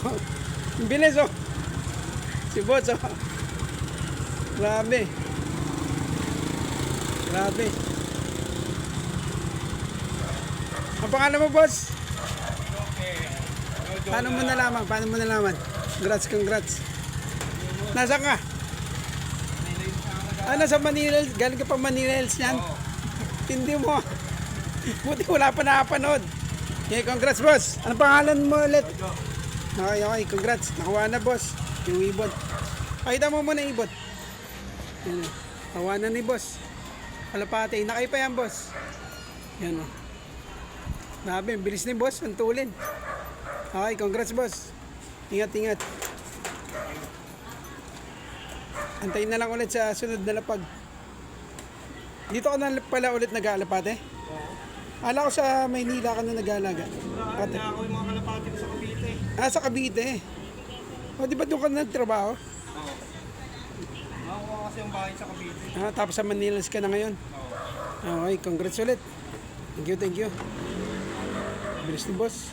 oh. Bilis oh. Si boss oh. Grabe. Grabe. Ang pangalan mo, boss? Paano mo nalaman? Paano mo nalaman? Congrats. Nasaan ka? Nasa Manila. Galing ka pa Manila Hills yan? Hindi mo. Buti wala pa nakapanood. Okay, congrats, boss. Anong pangalan mo ulit? Okay, congrats. Nakuha na, boss. Yung ibon. Pakita mo muna ibon. Nakuha na ni boss. Kalapate. Nakay pa yan, boss. Yan o. Grabe, bilis ni boss. Ang tulin. Okay, congrats, boss. Ingat. Antayin na lang ulit sa sunod na lapag. Dito ka na pala ulit nag-aalapate? Ala ko sa Maynila ka na nag-aalaga. Ako yung mga kalapati sa Cavite. Sa Cavite. O, di ba doon ka nagtrabaho? Oo. Nakakuha kasi yung bahay sa Cavite. Tapos sa Manila ka na ngayon? Oo. Okay, congrats ulit. Thank you. Bilis ni boss.